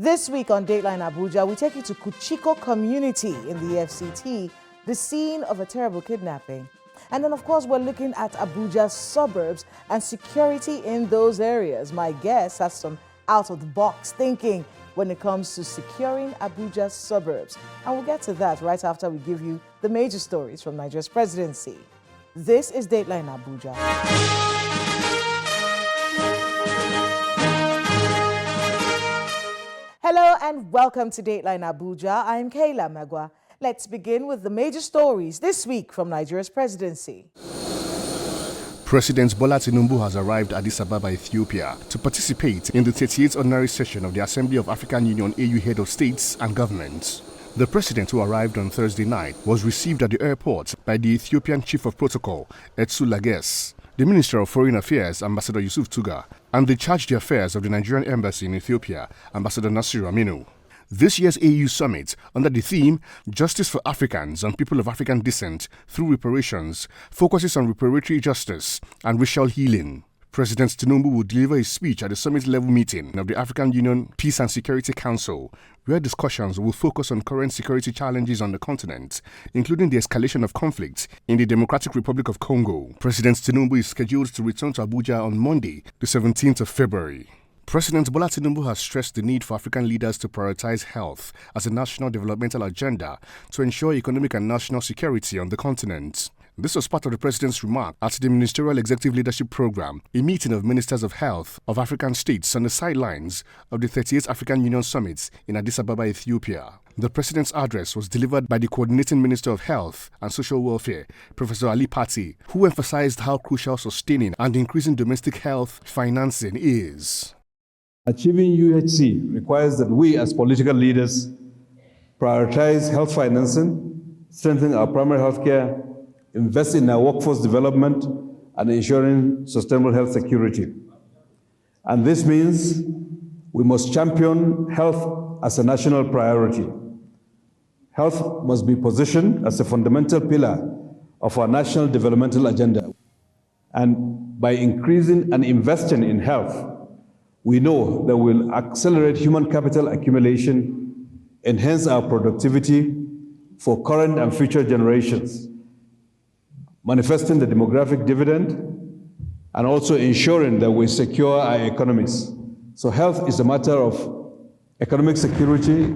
This week on Dateline Abuja, we take you to Kuchiko community in the FCT, the scene of a terrible kidnapping. And then, of course, we're looking at Abuja's suburbs and security in those areas. My guest has some out-of-the-box thinking when it comes to securing Abuja's suburbs. And we'll get to that right after we give you the major stories from Nigeria's presidency. This is Dateline Abuja. Hello and welcome to Dateline Abuja. I'm Kayla Magwa. Let's begin with the major stories this week from Nigeria's presidency. President Bola Tinubu has arrived at Addis Ababa, Ethiopia, to participate in the 38th ordinary session of the Assembly of African Union AU Head of States and Governments. The president, who arrived on Thursday night, was received at the airport by the Ethiopian Chief of Protocol, Etsu Lages, the Minister of Foreign Affairs, Ambassador Yusuf Tuga, and the Charge d'Affaires of the Nigerian Embassy in Ethiopia, Ambassador Nasir Aminu. This year's AU summit, under the theme Justice for Africans and People of African Descent Through Reparations, focuses on reparatory justice and racial healing. President Tinubu will deliver his speech at the summit-level meeting of the African Union Peace and Security Council, where discussions will focus on current security challenges on the continent, including the escalation of conflict in the Democratic Republic of Congo. President Tinubu is scheduled to return to Abuja on Monday, the 17th of February. President Bola Tinubu has stressed the need for African leaders to prioritize health as a national developmental agenda to ensure economic and national security on the continent. This was part of the president's remark at the Ministerial Executive Leadership Program, a meeting of ministers of health of African states on the sidelines of the 38th African Union Summit in Addis Ababa, Ethiopia. The president's address was delivered by the coordinating Minister of Health and Social Welfare, Professor Ali Pati, who emphasized how crucial sustaining and increasing domestic health financing is. Achieving UHC requires that we as political leaders prioritize health financing, strengthen our primary health care, invest in our workforce development, and ensuring sustainable health security. And this means we must champion health as a national priority. Health must be positioned as a fundamental pillar of our national developmental agenda. And by increasing and investing in health, we know that we'll accelerate human capital accumulation, enhance our productivity for current and future generations, manifesting the demographic dividend, and also ensuring that we secure our economies. So health is a matter of economic security,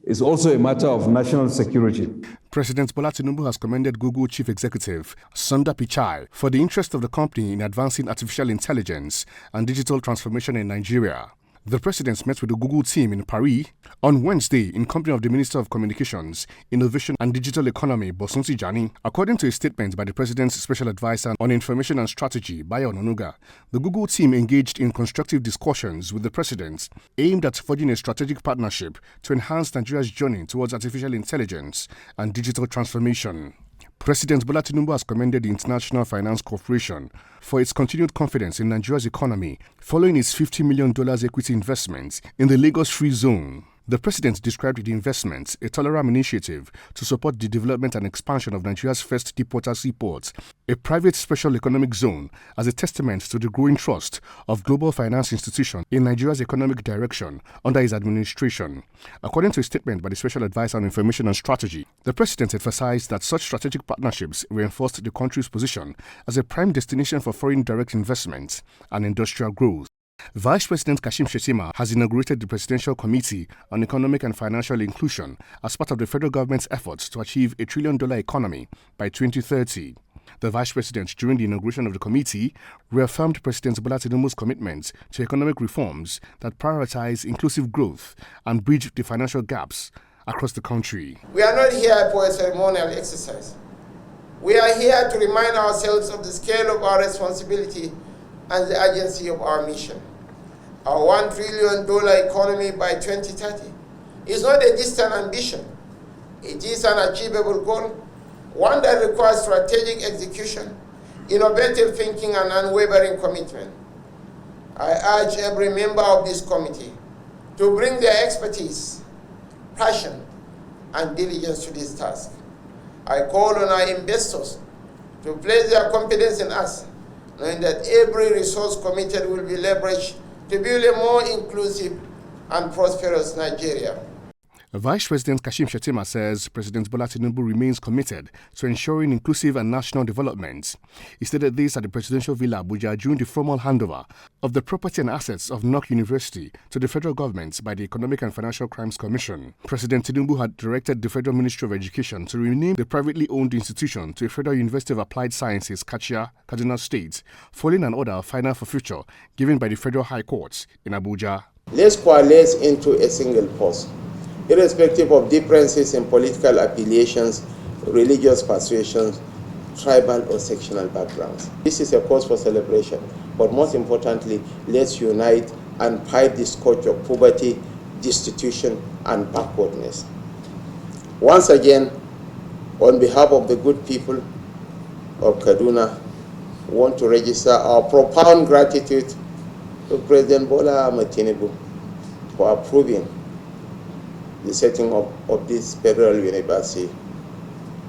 is also a matter of national security. President Bola Tinubu has commended Google Chief Executive Sundar Pichai for the interest of the company in advancing artificial intelligence and digital transformation in Nigeria. The president met with the Google team in Paris on Wednesday in company of the Minister of Communications, Innovation and Digital Economy, Bosun Tijani. According to a statement by the president's special advisor on information and strategy, Bayo Onanuga, the Google team engaged in constructive discussions with the president aimed at forging a strategic partnership to enhance Nigeria's journey towards artificial intelligence and digital transformation. President Bola Tinubu has commended the International Finance Corporation for its continued confidence in Nigeria's economy following its $50 million equity investment in the Lagos Free Zone. The president described the investment a tolerant initiative to support the development and expansion of Nigeria's first deepwater seaport, a private special economic zone, as a testament to the growing trust of global finance institutions in Nigeria's economic direction under his administration. According to a statement by the Special Advisor on Information and Strategy, the president emphasized that such strategic partnerships reinforced the country's position as a prime destination for foreign direct investment and industrial growth. Vice President Kashim Shettima has inaugurated the Presidential Committee on Economic and Financial Inclusion as part of the federal government's efforts to achieve a $1 trillion economy by 2030. The Vice President, during the inauguration of the committee, reaffirmed President Bola Tinubu's commitment to economic reforms that prioritize inclusive growth and bridge the financial gaps across the country. We are not here for a ceremonial exercise. We are here to remind ourselves of the scale of our responsibility and the urgency of our mission. Our $1 trillion economy by 2030 is not a distant ambition. It is an achievable goal, one that requires strategic execution, innovative thinking, and unwavering commitment. I urge every member of this committee to bring their expertise, passion, and diligence to this task. I call on our investors to place their confidence in us, knowing that every resource committed will be leveraged to build a more inclusive, and prosperous Nigeria. Vice President Kashim Shettima says President Bola Tinubu remains committed to ensuring inclusive and national development. He stated this at the Presidential Villa Abuja during the formal handover of the property and assets of Nok University to the federal government by the Economic and Financial Crimes Commission. President Tinubu had directed the Federal Ministry of Education to rename the privately owned institution to a Federal University of Applied Sciences, Kachia, Kaduna State, following an order of final forfeiture given by the Federal High Court in Abuja. Let's coalesce into a single purpose, irrespective of differences in political affiliations, religious persuasions, tribal or sectional backgrounds. This is a cause for celebration, but most importantly, let's unite and fight this scourge of poverty, destitution, and backwardness. Once again, on behalf of the good people of Kaduna, we want to register our profound gratitude to President Bola Tinubu for approving the setting up of this Federal University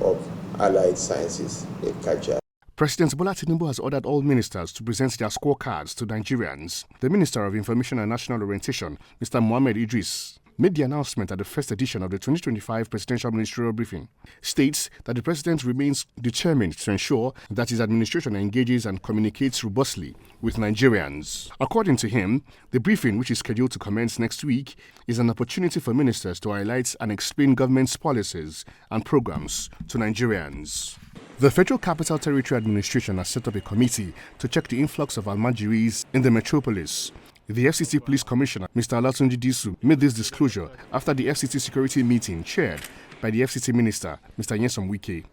of Allied Sciences in Kachia. President Bola Tinubu has ordered all ministers to present their scorecards to Nigerians. The Minister of Information and National Orientation, Mr. Mohammed Idris, made the announcement at the first edition of the 2025 Presidential Ministerial Briefing, states that the President remains determined to ensure that his administration engages and communicates robustly with Nigerians. According to him, the briefing, which is scheduled to commence next week, is an opportunity for ministers to highlight and explain government's policies and programs to Nigerians. The Federal Capital Territory Administration has set up a committee to check the influx of Almajiris in the metropolis. The FCT Police Commissioner, Mr. Alatunji Disu, made this disclosure after the FCT security meeting chaired by the FCT Minister, Mr. Nyesom Wike.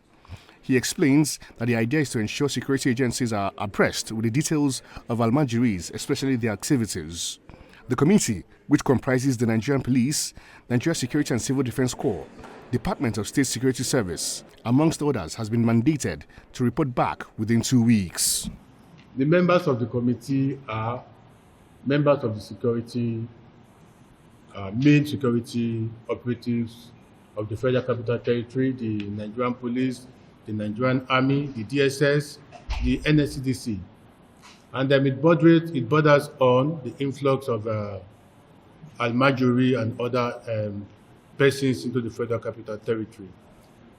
He explains that the idea is to ensure security agencies are abreast with the details of Almajiris, especially their activities. The committee, which comprises the Nigerian Police, Nigeria Security and Civil Defense Corps, Department of State Security Service, amongst others, has been mandated to report back within 2 weeks. The members of the committee are members of the security, main security operatives of the Federal Capital Territory, the Nigerian Police, the Nigerian Army, the DSS, the NSCDC. And then it borders on the influx of Almajiri and other persons into the Federal Capital Territory.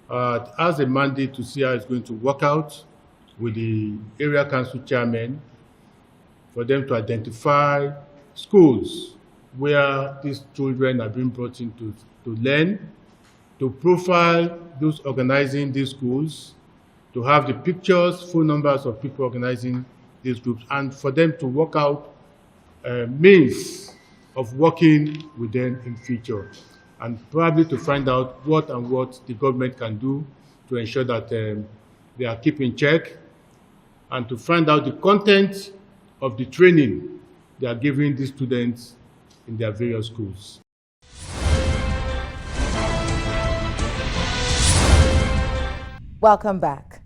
It has a mandate to see how it's going to work out with the area council chairmen, for them to identify schools where these children are being brought in to learn, to profile those organizing these schools, to have the pictures, phone numbers of people organizing these groups, and for them to work out means of working with them in future, and probably to find out what the government can do to ensure that they are kept in check, and to find out the content of the training they are giving these students in their various schools. Welcome back.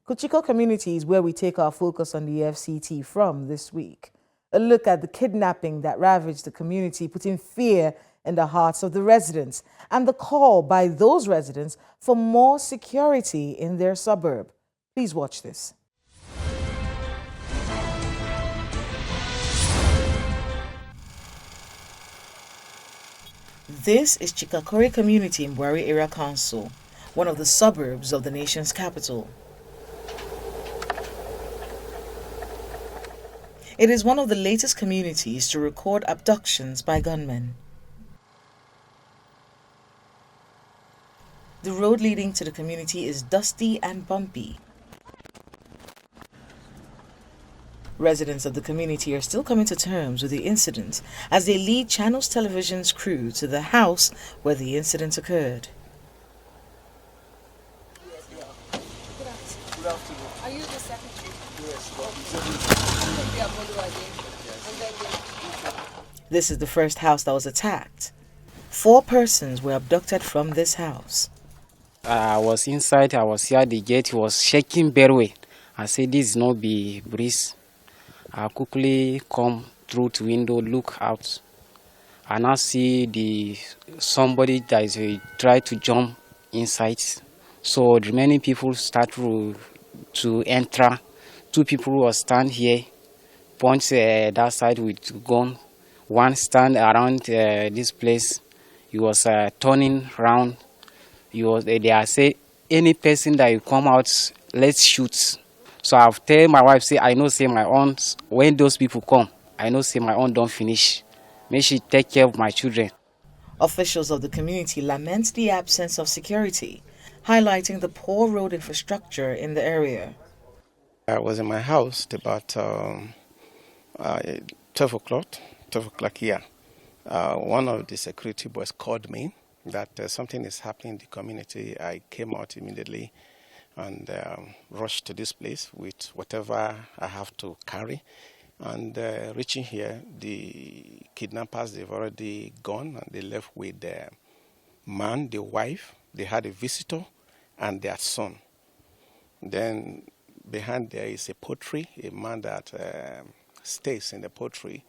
Kuchiko community is where we take our focus on the FCT from this week. A look at the kidnapping that ravaged the community, putting fear in the hearts of the residents, and the call by those residents for more security in their suburb. Please watch this. This is Chikakore community in Buari Area Council, one of the suburbs of the nation's capital. It is one of the latest communities to record abductions by gunmen. The road leading to the community is dusty and bumpy. Residents of the community are still coming to terms with the incident as they lead Channels Television's crew to the house where the incident occurred. Good afternoon. Are you the secretary? Yes. This is the first house that was attacked. 4 persons were abducted from this house. I was inside, I was here at the gate, it was shaking very well. I said, this is not be breeze. I quickly come through the window, look out, and I see somebody that is try to jump inside. So the remaining people start to enter. 2 people will stand here, point that side with gun. One stand around this place. He was turning round. They are say, any person that you come out, let's shoot. So I've tell my wife, say, I know, say my own, when those people come, I know, say my own don't finish. May she take care of my children. Officials of the community lament the absence of security, highlighting the poor road infrastructure in the area. I was in my house about 12 o'clock here. One of the security boys called me that something is happening in the community. I came out immediately and rushed to this place with whatever I have to carry. And reaching here, the kidnappers, they've already gone, and they left with the man, the wife. They had a visitor and their son. Then behind there is a poultry, a man that stays in the poultry.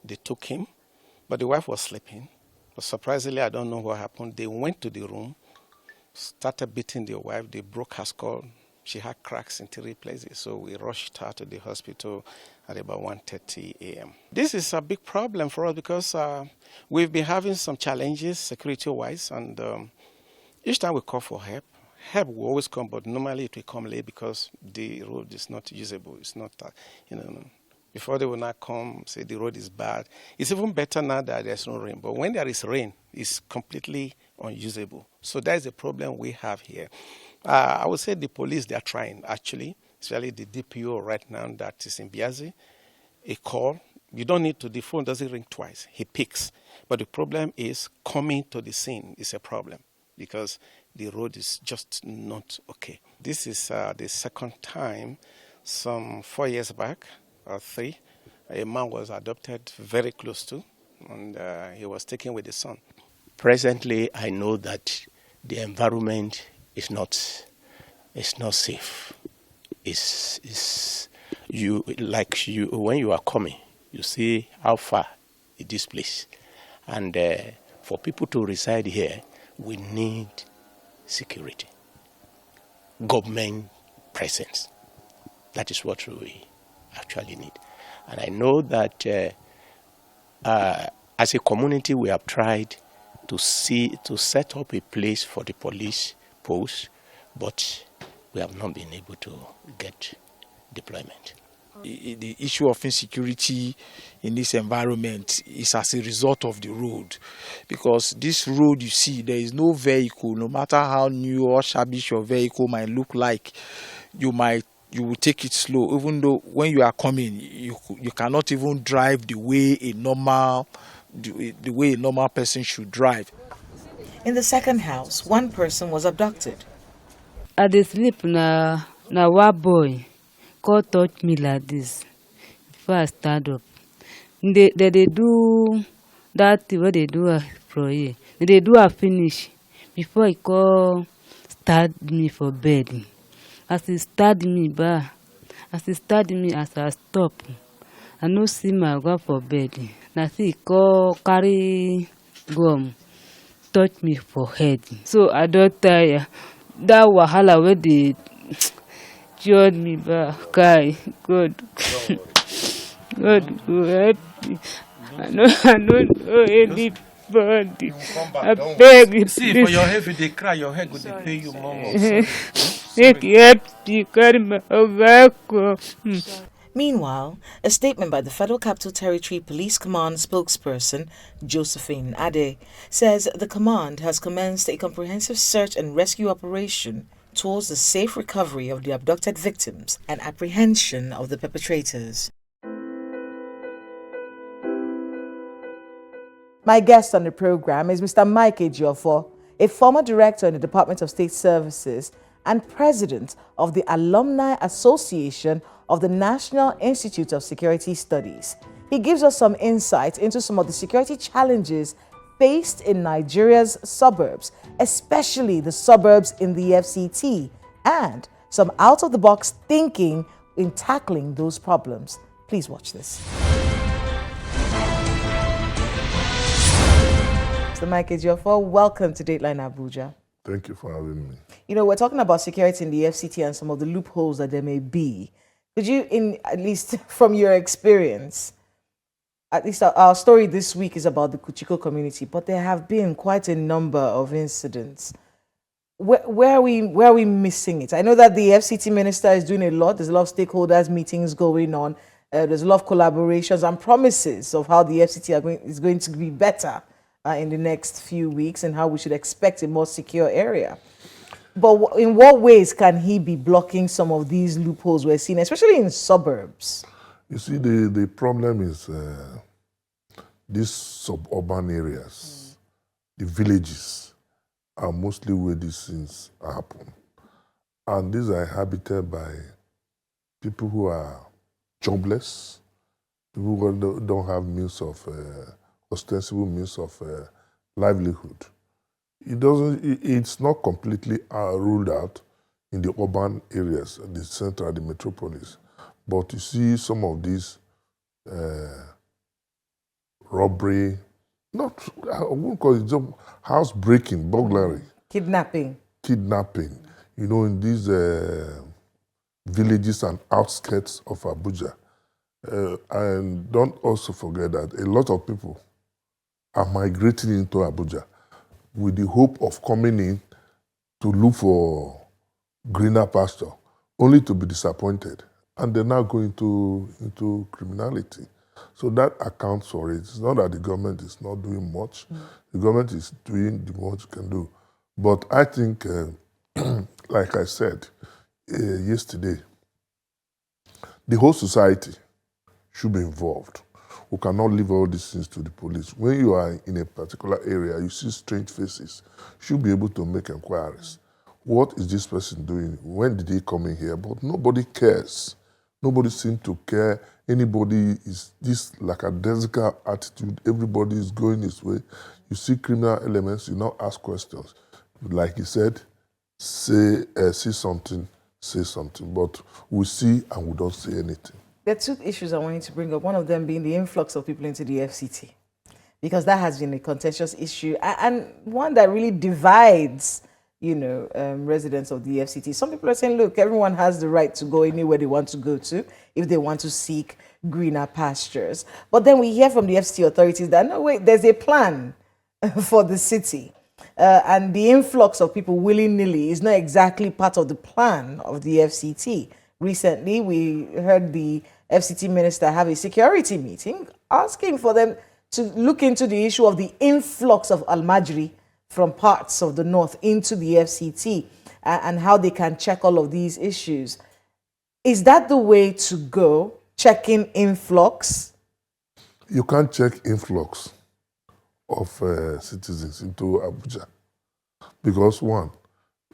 They took him, but the wife was sleeping. But surprisingly, I don't know what happened. They went to the room, started beating the wife. They broke her skull. She had cracks in 3 places, so we rushed her to the hospital at about 1:30 a.m. This is a big problem for us because we've been having some challenges security-wise, and each time we call for help will always come, but normally it will come late because the road is not usable. It's not, before they will not come, say the road is bad. It's even better now that there's no rain, but when there is rain, it's completely unusable. So that is the problem we have here. I would say the police, they are trying, actually, especially the DPO right now that is in Biazi. A call, you don't need to, the phone doesn't ring twice. He picks. But the problem is coming to the scene is a problem because the road is just not okay. This is the second time, some 4 years back, or 3, a man was adopted very close to, and he was taken with his son. Presently, I know that the environment is not safe. When you are coming, you see how far is this place, and for people to reside here, we need security, government presence. That is what we actually need, and I know that as a community, we have tried to set up a place for the police post, but we have not been able to get deployment. The issue of insecurity in this environment is as a result of the road, because this road, you see, there is no vehicle, no matter how new or shabby your vehicle might look like, you will take it slow, even though when you are coming, you cannot even drive the way a normal person should drive. In the second house, one person was abducted. I dey sleep na one boy come touch me like this before I stand up. They do that thing wey they do for here. They do a finish before he come start me for bed. As he start me as I stop, I no see my go for bed. Na see he come carry gum touch me for head. So I don't tire. That wahala where they cured me back. Guy, God. God go help me. I don't know anybody. I beg you. See, for your head, if they cry, your head will pay you more. Take help me carry my back. Meanwhile, a statement by the Federal Capital Territory Police Command spokesperson, Josephine Ade, says the command has commenced a comprehensive search and rescue operation towards the safe recovery of the abducted victims and apprehension of the perpetrators. My guest on the program is Mr. Mike Ejiofor, a former director in the Department of State Services and president of the Alumni Association of the National Institute of Security Studies. He gives us some insight into some of the security challenges faced in Nigeria's suburbs, especially the suburbs in the FCT, and some out-of-the-box thinking in tackling those problems. Please watch this. Mr. Mike Ejiofor, welcome to Dateline Abuja. Thank you for having me. You know, we're talking about security in the FCT and some of the loopholes that there may be. Could you, at least from your experience, at least our story this week is about the Kuchiko community, but there have been quite a number of incidents. Where are we missing it? I know that the FCT minister is doing a lot. There's a lot of stakeholders meetings going on. There's a lot of collaborations and promises of how the FCT is going to be better in the next few weeks and how we should expect a more secure area. But in what ways can he be blocking some of these loopholes we're seeing, especially in suburbs? You see, the problem is these suburban areas, the villages, are mostly where these things happen. And these are inhabited by people who are jobless, people who don't have means of, ostensible means of livelihood. It's not completely ruled out in the urban areas, the central, the metropolis. But you see some of these robbery, I wouldn't call it just house breaking, burglary. Kidnapping. In these villages and outskirts of Abuja. And don't also forget that a lot of people are migrating into Abuja with the hope of coming in to look for greener pasture, only to be disappointed. And they're now going into criminality. So that accounts for it. It's not that the government is not doing much. The government is doing the most it can do. But I think, like I said yesterday, the whole society should be involved. We cannot leave all these things to the police. When you are in a particular area, you see strange faces, you should be able to make inquiries. What is this person doing? When did he come in here? But nobody cares. Nobody seems to care. Anybody is this lackadaisical attitude. Everybody is going his way. You see criminal elements, you now ask questions. Like he said, see something, say something. But we see and we don't say anything. There are two issues I wanted to bring up. One of them being the influx of people into the FCT, because that has been a contentious issue and one that really divides, residents of the FCT. Some people are saying, look, everyone has the right to go anywhere they want to go to if they want to seek greener pastures. But then we hear from the FCT authorities that, no, wait, there's a plan for the city. And the influx of people willy-nilly is not exactly part of the plan of the FCT. Recently, we heard the FCT minister have a security meeting asking for them to look into the issue of the influx of Almajiri from parts of the north into the FCT and how they can check all of these issues. Is that the way to go, checking influx? You can't check influx of citizens into Abuja because, one,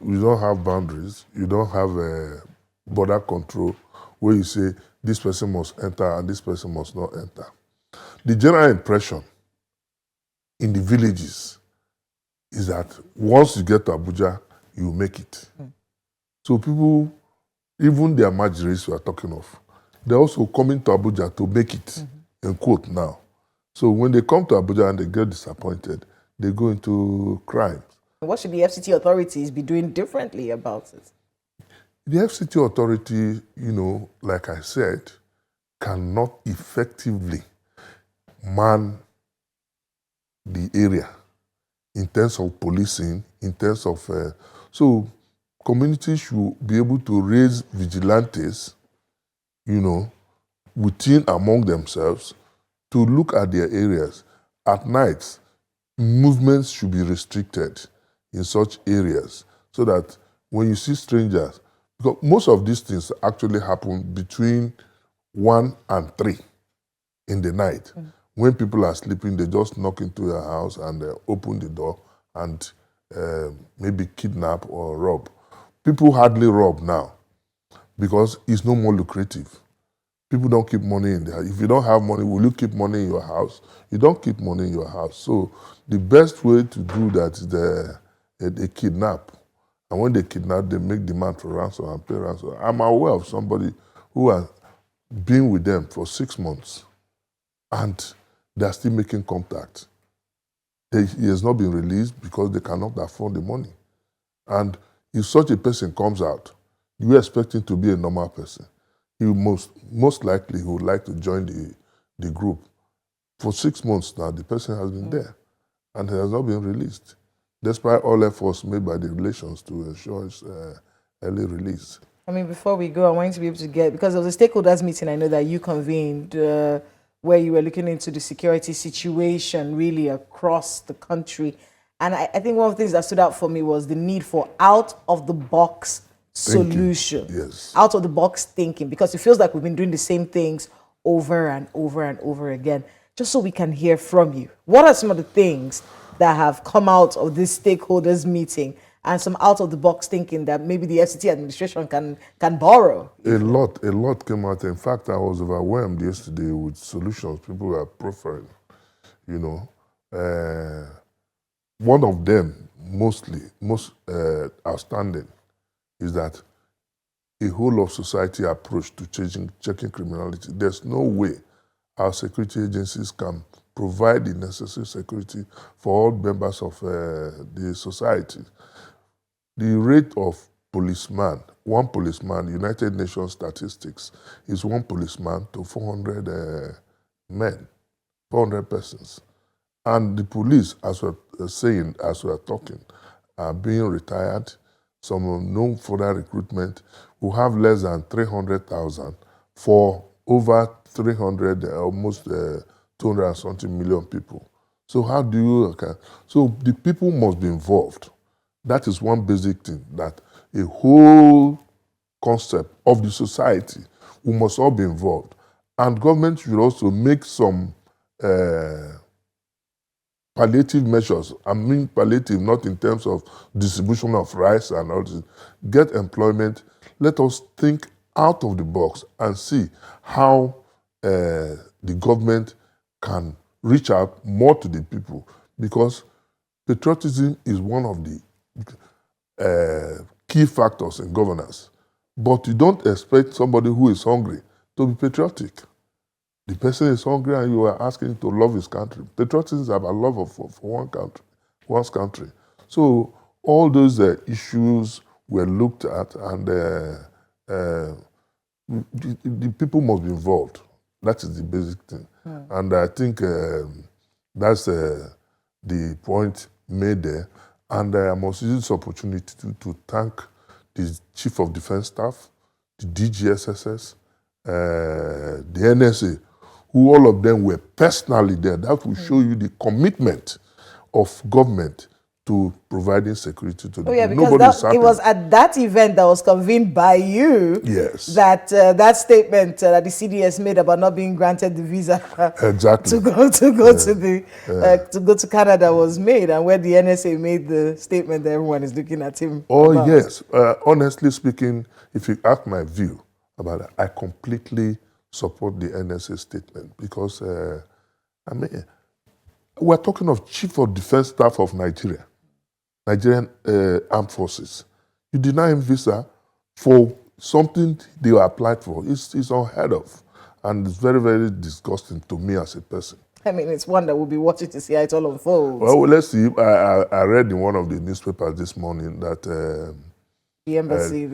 you don't have boundaries, you don't have border control where you say this person must enter and this person must not enter. The general impression in the villages is that once you get to Abuja, you make it. So people, even the Almajiris we are talking of, they're also coming to Abuja to make it, in quote now. So when they come to Abuja and they get disappointed, they go into crime. What should the FCT authorities be doing differently about it? The FCT authority, like I said, cannot effectively man the area in terms of policing, in terms of... so communities should be able to raise vigilantes, within, among themselves, to look at their areas. At night, movements should be restricted in such areas so that when you see strangers, because most of these things actually happen between 1 and 3 in the night. When people are sleeping, they just knock into your house and open the door and maybe kidnap or rob. People hardly rob now because it's no more lucrative. People don't keep money in there. If you don't have money, will you keep money in your house? You don't keep money in your house. So the best way to do that is they kidnap. And when they kidnap, they make demand for ransom and pay ransom. I'm aware of somebody who has been with them for 6 months and they're still making contact. He has not been released because they cannot afford the money. And if such a person comes out, you expect him to be a normal person. He most likely he would like to join the group. For 6 months now, the person has been there and he has not been released, despite all efforts made by the relations to ensure his early release. I mean, before we go, I want you to be able to get, because there was a stakeholders meeting I know that you convened where you were looking into the security situation really across the country. And I think one of the things that stood out for me was the need for out-of-the-box solution. Yes. Out-of-the-box thinking, because it feels like we've been doing the same things over and over and over again. Just so we can hear from you, what are some of the things that have come out of this stakeholders meeting and some out-of-the-box thinking that maybe the FCT administration can borrow? A lot came out. In fact, I was overwhelmed yesterday with solutions people were proffering. You know, one of them, most outstanding, is that a whole of society approach to checking criminality. There's no way our security agencies can provide the necessary security for all members of the society. The rate of one policeman, United Nations statistics, is one policeman to 400 men, 400 persons. And the police, as we're saying, as we're talking, are being retired. Some no further recruitment. We have less than 300,000 for over 300, almost 200 and something million people. So how do you, so the people must be involved. That is one basic thing, that a whole concept of the society, we must all be involved. And government should also make some palliative measures. I mean palliative, not in terms of distribution of rice and all this. Get employment. Let us think out of the box and see how the government can reach out more to the people, because patriotism is one of the key factors in governance. But you don't expect somebody who is hungry to be patriotic. The person is hungry and you are asking him to love his country. Patriotism is about love for one country, one's country. So all those issues were looked at, and the people must be involved. That is the basic thing. And I think that's the point made there. And I must use this opportunity to thank the Chief of Defense Staff, the DGSSS, the NSA, who all of them were personally there. That will show you the commitment of government to providing security to the people. Because it was at that event that was convened by you that that statement that the CDS made about not being granted the visa to go to Canada was made, and where the NSA made the statement that everyone is looking at him. Oh yes, honestly speaking, if you ask my view about it, I completely support the NSA statement, because I mean, we're talking of Chief of Defense Staff of Nigerian Armed Forces. You deny him visa for something they were applied for. It's unheard of. And it's very, very disgusting to me as a person. I mean, it's one that we'll be watching to see how it all unfolds. Well, let's see. I read in one of the newspapers this morning that the embassy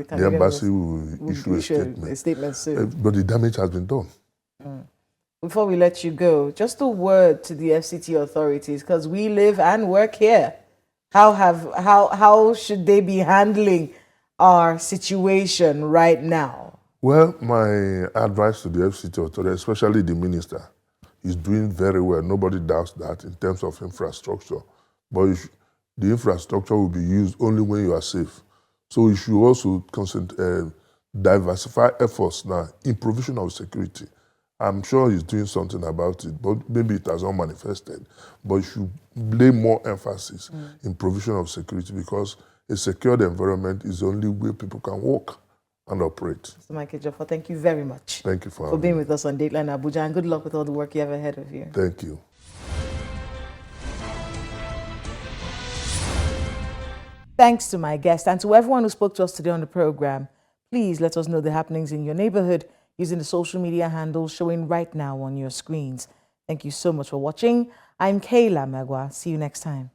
will issue a statement soon. But the damage has been done. Before we let you go, just a word to the FCT authorities, because we live and work here. How should they be handling our situation right now? Well, my advice to the FCT authority, especially the minister, is doing very well. Nobody doubts that in terms of infrastructure. But the infrastructure will be used only when you are safe. So you should also diversify efforts now in provision of security. I'm sure he's doing something about it, but maybe it has not manifested. But you should lay more emphasis in provision of security, because a secured environment is the only way people can work and operate. Mr. Mike Ejiofor, thank you very much. Thank you for being with us on Dateline Abuja, and good luck with all the work you have ahead of you. Thank you. Thanks to my guest and to everyone who spoke to us today on the program. Please let us know the happenings in your neighborhood using the social media handles showing right now on your screens. Thank you so much for watching. I'm Kayla Magwa. See you next time.